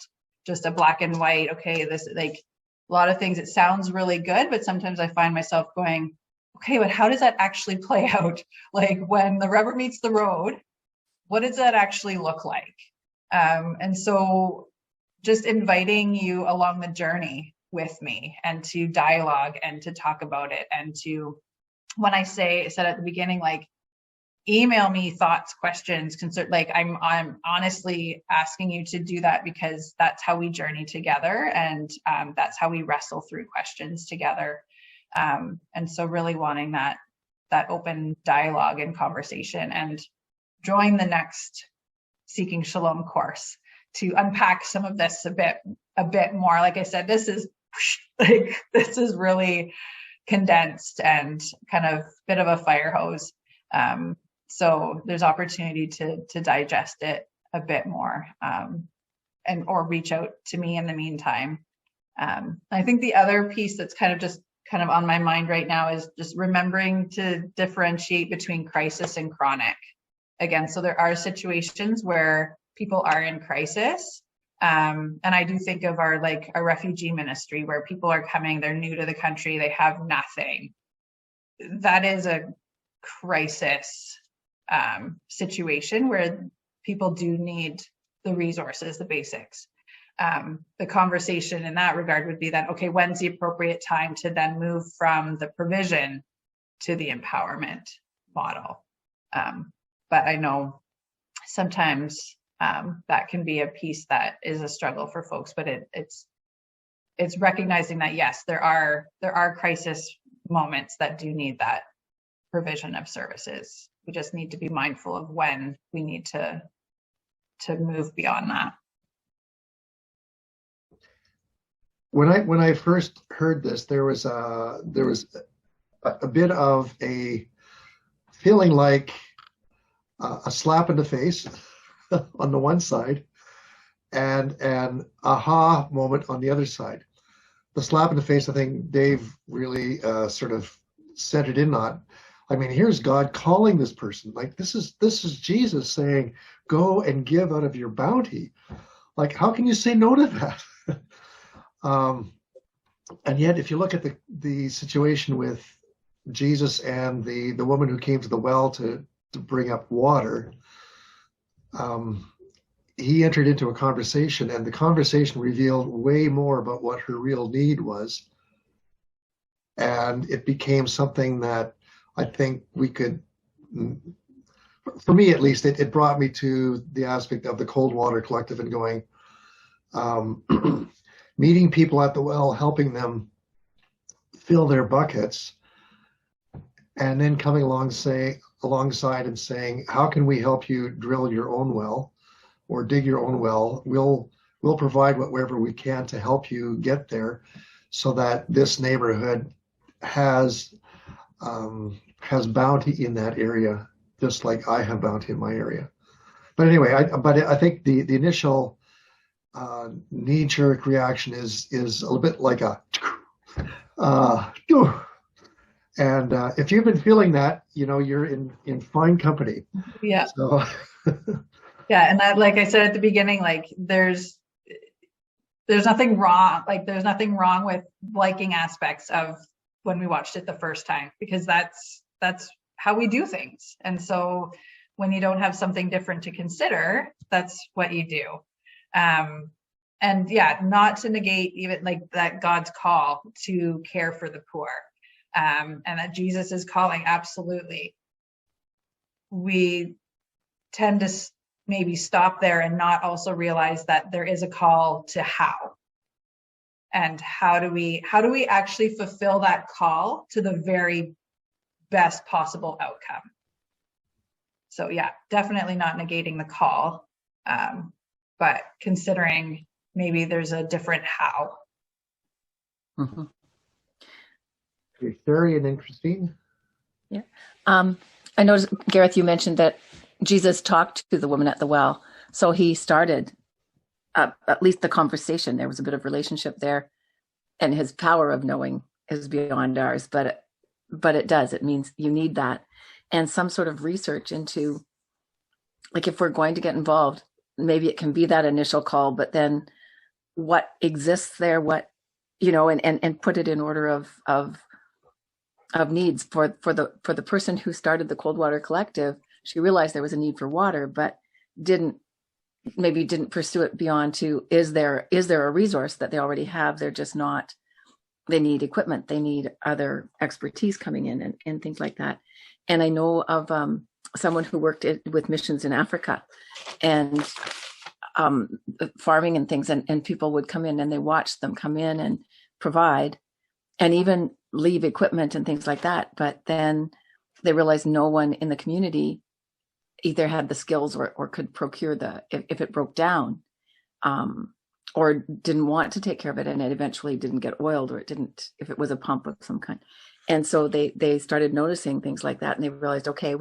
just a black and white, okay, this, like, a lot of things, it sounds really good, but sometimes I find myself going, okay, but how does that actually play out? Like, when the rubber meets the road, what does that actually look like? And so just inviting you along the journey with me, and to dialogue and to talk about it, and to, when I said at the beginning, like, email me thoughts, questions, concern, like I'm honestly asking you to do that, because that's how we journey together, and that's how we wrestle through questions together. And so really wanting that open dialogue and conversation, and join the next Seeking Shalom course to unpack some of this a bit more. Like I said, this is really condensed and kind of bit of a fire hose. So there's opportunity to digest it a bit more, or reach out to me in the meantime. I think the other piece that's kind of on my mind right now is just remembering to differentiate between crisis and chronic. Again, so there are situations where people are in crisis. And I do think of our refugee ministry, where people are coming, they're new to the country, they have nothing. That is a crisis situation where people do need the resources, the basics. The conversation in that regard would be that, okay, when's the appropriate time to then move from the provision to the empowerment model? But I know sometimes that can be a piece that is a struggle for folks, but it's recognizing that, yes, there are crisis moments that do need that provision of services. We just need to be mindful of when we need to move beyond that. when I first heard this, there was a bit of a feeling like a slap in the face on the one side, and an aha moment on the other side. The slap in the face, I think Dave really sort of centered in on. I mean, here's God calling this person. Like, this is Jesus saying, go and give out of your bounty. Like, how can you say no to that? And yet, if you look at the situation with Jesus and the woman who came to the well to bring up water, he entered into a conversation, and the conversation revealed way more about what her real need was. And it became something that I think we could, for me at least, it brought me to the aspect of the Cold Water Collective and going, meeting people at the well, helping them fill their buckets, and then coming alongside and saying, how can we help you drill your own well or dig your own well? We'll provide whatever we can to help you get there, so that this neighborhood has bounty in that area, just like I have bounty in my area. But anyway, I think the initial knee-jerk reaction is a little bit like a and if you've been feeling that, you're in fine company. Yeah. So yeah, and that, like I said at the beginning, like there's nothing wrong. Like there's nothing wrong with liking aspects of when we watched it the first time, because that's how we do things. And so when you don't have something different to consider, that's what you do. And yeah, not to negate even like that God's call to care for the poor, and that Jesus is calling. Absolutely. We tend to maybe stop there and not also realize that there is a call to how. And how do we actually fulfill that call to the very best possible outcome? So yeah, definitely not negating the call, but considering maybe there's a different how. Mm-hmm. Okay, Sherry and then Christine. Yeah. I noticed, Gareth, you mentioned that Jesus talked to the woman at the well. So he started at least the conversation. There was a bit of relationship there, and his power of knowing is beyond ours, but it does. It means you need that, and some sort of research into, like, if we're going to get involved, maybe it can be that initial call, but then what exists there, what, and put it in order of needs for the person who started the Cold Water Collective. She realized there was a need for water, but didn't pursue it beyond to, is there a resource that they already have? They're just not, they need equipment, they need other expertise coming in and things like that. And I know of someone who worked with missions in Africa and farming and things, and people would come in and they watched them come in and provide and even leave equipment and things like that. But then they realized no one in the community either had the skills or could procure if it broke down, or didn't want to take care of it, and it eventually didn't get oiled, or if it was a pump of some kind. And so they started noticing things like that, and they realized, okay,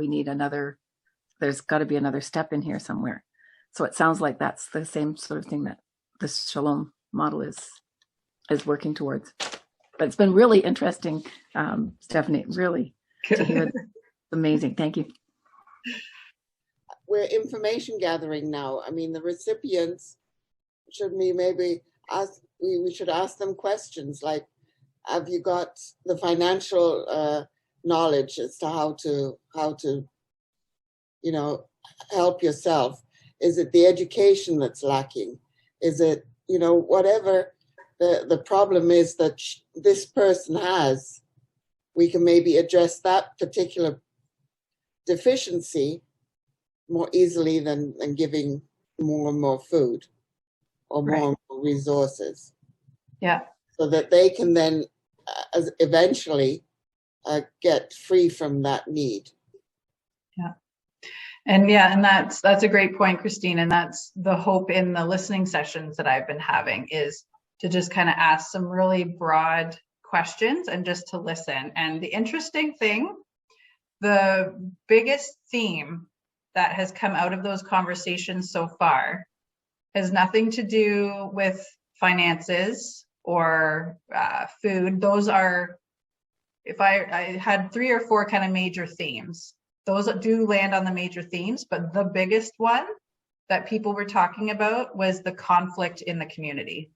there's got to be another step in here somewhere. So it sounds like that's the same sort of thing that this Shalom model is working towards. But it's been really interesting, Stefanie, really, to hear. Amazing. Thank you. We're information gathering now. I mean, the recipients should maybe ask, we should ask them questions like, have you got the financial knowledge as to how to help yourself? Is it the education that's lacking? Is it, whatever the problem is that this person has, we can maybe address that particular deficiency more easily than giving more and more food or more and more resources. Yeah. So that they can then eventually get free from that need. Yeah. And that's a great point, Christine. And that's the hope in the listening sessions that I've been having, is to just kind of ask some really broad questions and just to listen. And the interesting thing, the biggest theme that has come out of those conversations so far has nothing to do with finances or food. Those are, if I had 3 or 4 kind of major themes, those do land on the major themes, but the biggest one that people were talking about was the conflict in the community.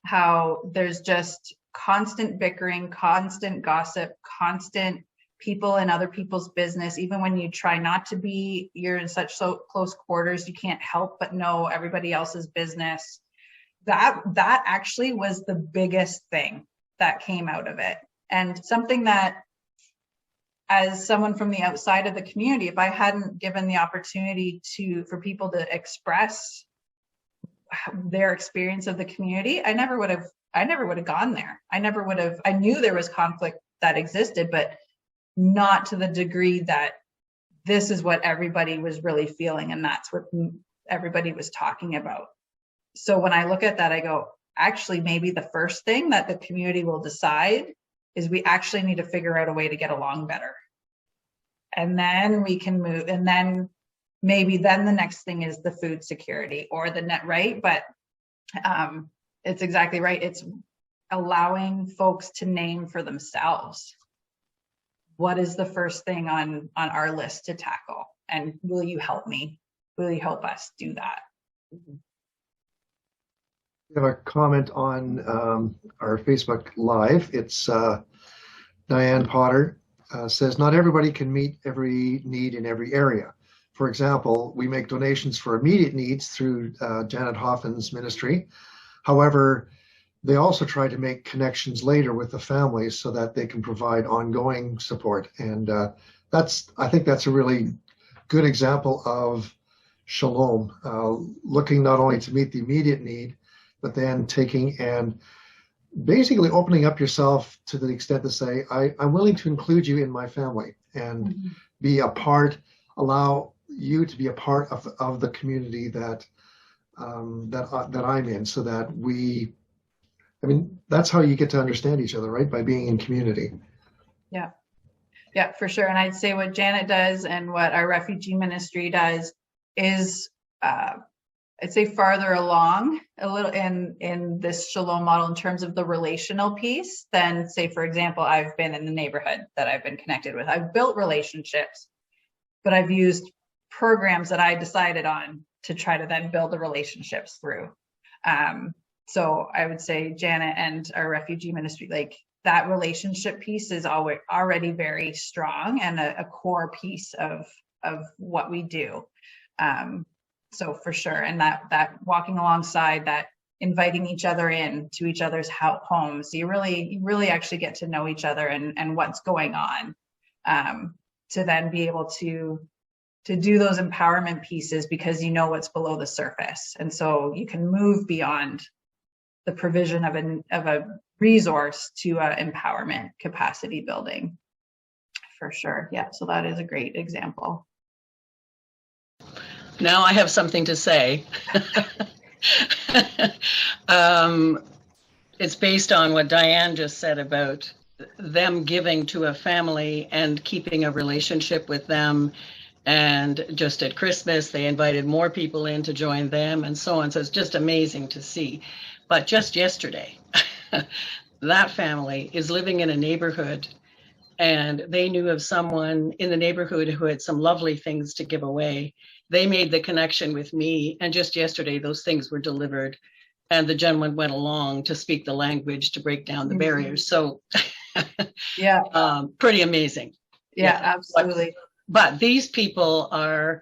How there's just constant bickering, constant gossip, constant people in other people's business. Even when you try not to be, you're in such close quarters, you can't help but know everybody else's business. That actually was the biggest thing that came out of it. And something that, as someone from the outside of the community, if I hadn't given the opportunity for people to express their experience of the community, I never would have gone there. I knew there was conflict that existed, but not to the degree that this is what everybody was really feeling, and that's what everybody was talking about. So when I look at that, I go, actually, maybe the first thing that the community will decide is we actually need to figure out a way to get along better. And then we can move, and then maybe then the next thing is the food security or the net, right? But it's exactly right. It's allowing folks to name for themselves. What is the first thing on our list to tackle? And will you help me? Will you help us do that? We have a comment on our Facebook Live. It's Diane Potter says, not everybody can meet every need in every area. For example, we make donations for immediate needs through Janet Hoffman's ministry. However, they also try to make connections later with the families so that they can provide ongoing support. And I think that's a really good example of Shalom, looking not only to meet the immediate need, but then taking and basically opening up yourself to the extent to say, I'm willing to include you in my family and be a part, allow you to be a part of the community that I'm in, so that that's how you get to understand each other, right? By being in community. Yeah, for sure. And I'd say what Janet does and what our refugee ministry does is, I'd say farther along a little in this Shalom model in terms of the relational piece than, say, for example, I've been in the neighborhood that I've been connected with. I've built relationships, but I've used programs that I decided on to try to then build the relationships through. So I would say Janet and our refugee ministry, like that relationship piece is already very strong and a core piece of what we do. So for sure. And that walking alongside, that inviting each other in to each other's homes, you really actually get to know each other and what's going on, to then be able to do those empowerment pieces because you know what's below the surface. And so you can move beyond the provision of a resource to empowerment, capacity building, for sure. Yeah, so that is a great example. Now I have something to say. It's based on what Diane just said about them giving to a family and keeping a relationship with them. And just at Christmas, they invited more people in to join them and so on. So it's just amazing to see. But just yesterday, that family is living in a neighborhood and they knew of someone in the neighborhood who had some lovely things to give away. They made the connection with me, and just yesterday those things were delivered and the gentleman went along to speak the language to break down the barriers. So yeah, pretty amazing. Yeah, absolutely. But these people are,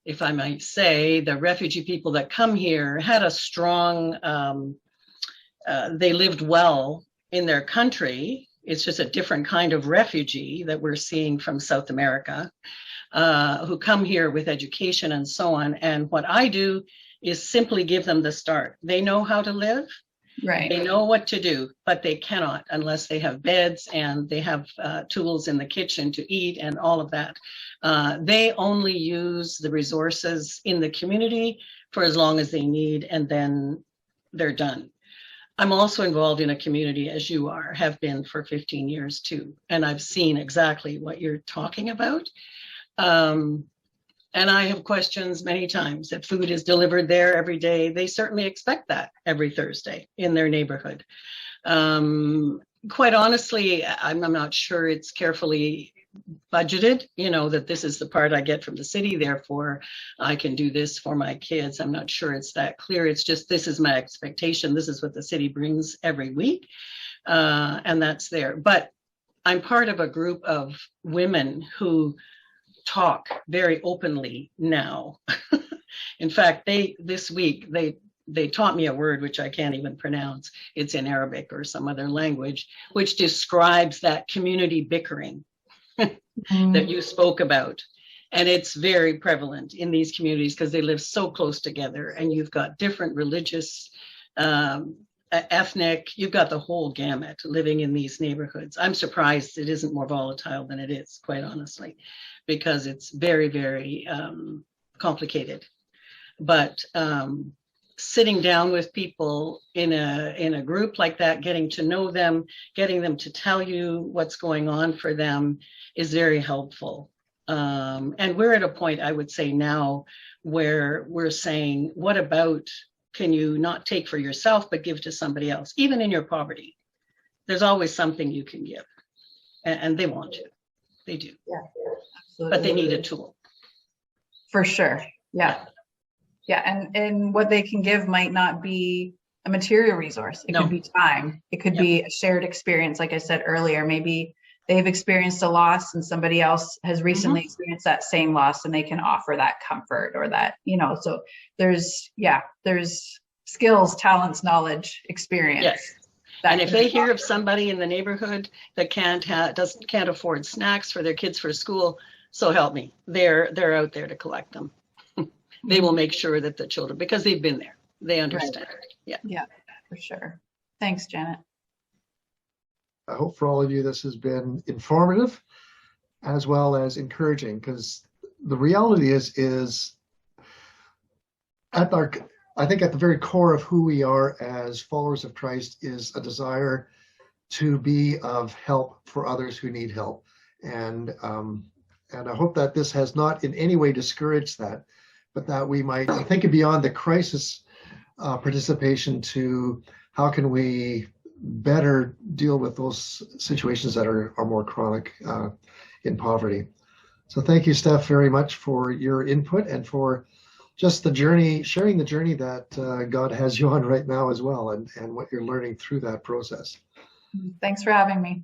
if I might say, the refugee people that come here had a strong, they lived well in their country. It's just a different kind of refugee that we're seeing from South America, who come here with education and so on. And what I do is simply give them the start. They know how to live. Right. They know what to do, but they cannot unless they have beds and they have tools in the kitchen to eat and all of that. They only use the resources in the community for as long as they need, and then they're done. I'm also involved in a community, as you are, have been for 15 years too. And I've seen exactly what you're talking about. And I have questions many times. If food is delivered there every day, they certainly expect that every Thursday in their neighborhood. Quite honestly, I'm not sure it's carefully budgeted, that this is the part I get from the city, therefore I can do this for my kids. I'm not sure it's that clear. It's just, this is my expectation. This is what the city brings every week. And that's there. But I'm part of a group of women who talk very openly now. In fact, this week, they taught me a word which I can't even pronounce. It's in Arabic or some other language, which describes that community bickering that you spoke about. And it's very prevalent in these communities because they live so close together, and you've got different religious, ethnic, you've got the whole gamut living in these neighborhoods. I'm surprised it isn't more volatile than it is, quite honestly, because it's very, very complicated. But sitting down with people in a group like that, getting to know them, getting them to tell you what's going on for them is very helpful. And we're at a point, I would say now, where we're saying, what about, can you not take for yourself, but give to somebody else? Even in your poverty, there's always something you can give. And they want to. They do. Yeah, absolutely. But they need a tool. For sure. Yeah. Yeah. And what they can give might not be a material resource. It could be time. It could be a shared experience. Like I said earlier, maybe they've experienced a loss and somebody else has recently experienced that same loss, and they can offer that comfort or that, so there's skills, talents, knowledge, experience. Yes. And if they hear of somebody in the neighborhood that can't afford snacks for their kids for school, so help me, they're out there to collect them. They will make sure that the children, because they've been there, they understand. Right. Yeah, for sure. Thanks, Janet. I hope for all of you this has been informative as well as encouraging, because the reality is I think at the very core of who we are as followers of Christ is a desire to be of help for others who need help. And I hope that this has not in any way discouraged that, but that we might think beyond the crisis participation to how can we better deal with those situations that are more chronic in poverty. So thank you, Steph, very much for your input and for just the journey, sharing the journey that God has you on right now as well, and what you're learning through that process. Thanks for having me.